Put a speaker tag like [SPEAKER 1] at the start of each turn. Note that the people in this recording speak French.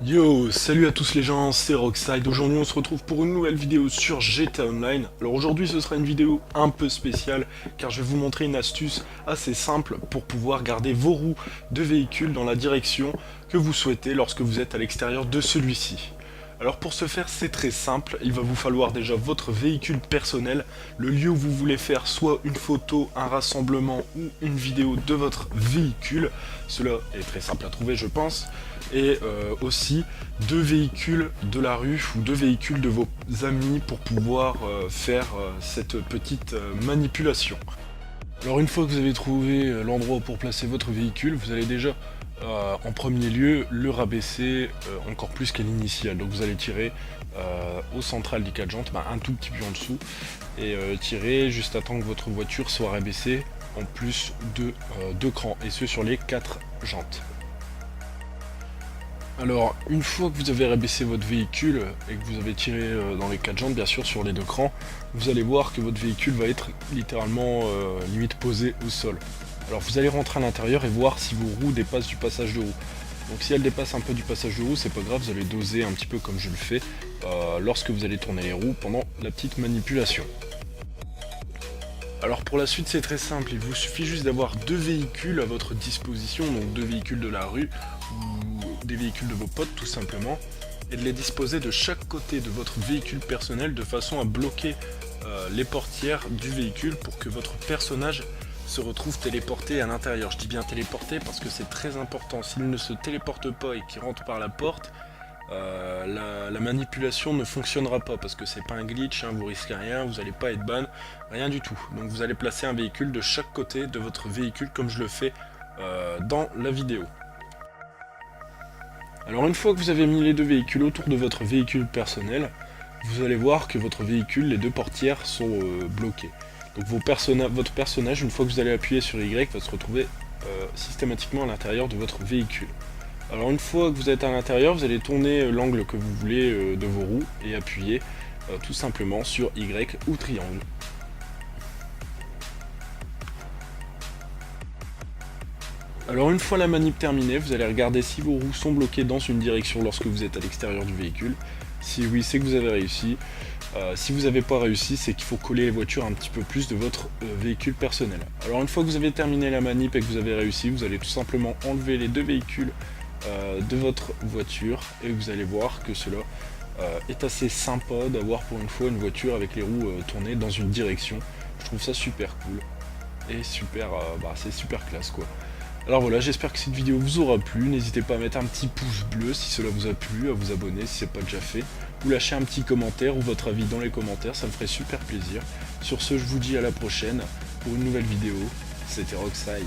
[SPEAKER 1] Yo, salut à tous les gens, c'est Rockside. Aujourd'hui on se retrouve pour une nouvelle vidéo sur GTA Online. Alors aujourd'hui ce sera une vidéo un peu spéciale car je vais vous montrer une astuce assez simple pour pouvoir garder vos roues de véhicule dans la direction que vous souhaitez lorsque vous êtes à l'extérieur de celui-ci. Alors pour ce faire c'est très simple, il va vous falloir déjà votre véhicule personnel, le lieu où vous voulez faire soit une photo, un rassemblement ou une vidéo de votre véhicule. Cela est très simple à trouver je pense. Et aussi deux véhicules de la rue ou deux véhicules de vos amis pour pouvoir faire cette petite manipulation. Alors une fois que vous avez trouvé l'endroit pour placer votre véhicule, vous allez déjà en premier lieu le rabaisser encore plus qu'à l'initial. Donc vous allez tirer au central des 4 jantes, un tout petit peu en dessous, et tirer juste à temps que votre voiture soit rabaissée en plus de 2 crans, et ce sur les 4 jantes. Alors, une fois que vous avez rabaissé votre véhicule et que vous avez tiré dans les 4 jantes, bien sûr, sur les 2 crans, vous allez voir que votre véhicule va être littéralement limite posé au sol. Alors, vous allez rentrer à l'intérieur et voir si vos roues dépassent du passage de roue. Donc, si elles dépassent un peu du passage de roue, c'est pas grave, vous allez doser un petit peu comme je le fais lorsque vous allez tourner les roues pendant la petite manipulation. Alors pour la suite c'est très simple, il vous suffit juste d'avoir deux véhicules à votre disposition, donc deux véhicules de la rue ou des véhicules de vos potes tout simplement, et de les disposer de chaque côté de votre véhicule personnel de façon à bloquer les portières du véhicule pour que votre personnage se retrouve téléporté à l'intérieur. Je dis bien téléporté parce que c'est très important, s'il ne se téléporte pas et qu'il rentre par la porte, la manipulation ne fonctionnera pas parce que c'est pas un glitch, hein, vous risquez rien, vous n'allez pas être ban, rien du tout. Donc vous allez placer un véhicule de chaque côté de votre véhicule comme je le fais dans la vidéo. Alors une fois que vous avez mis les deux véhicules autour de votre véhicule personnel, vous allez voir que votre véhicule, les deux portières sont bloquées. Donc votre personnage, une fois que vous allez appuyer sur Y, va se retrouver systématiquement à l'intérieur de votre véhicule. Alors une fois que vous êtes à l'intérieur, vous allez tourner l'angle que vous voulez de vos roues et appuyer tout simplement sur Y ou triangle. Alors une fois la manip terminée, vous allez regarder si vos roues sont bloquées dans une direction lorsque vous êtes à l'extérieur du véhicule. Si oui, c'est que vous avez réussi. Si vous n'avez pas réussi, c'est qu'il faut coller les voitures un petit peu plus de votre véhicule personnel. Alors une fois que vous avez terminé la manip et que vous avez réussi, vous allez tout simplement enlever les deux véhicules de votre voiture et vous allez voir que cela est assez sympa d'avoir pour une fois une voiture avec les roues tournées dans une direction. Je trouve ça super cool et super, c'est super classe quoi. Alors voilà, j'espère que cette vidéo vous aura plu, n'hésitez pas à mettre un petit pouce bleu si cela vous a plu, à vous abonner si ce n'est pas déjà fait, ou lâcher un petit commentaire ou votre avis dans les commentaires, ça me ferait super plaisir. Sur ce, je vous dis à la prochaine pour une nouvelle vidéo, c'était Rockside.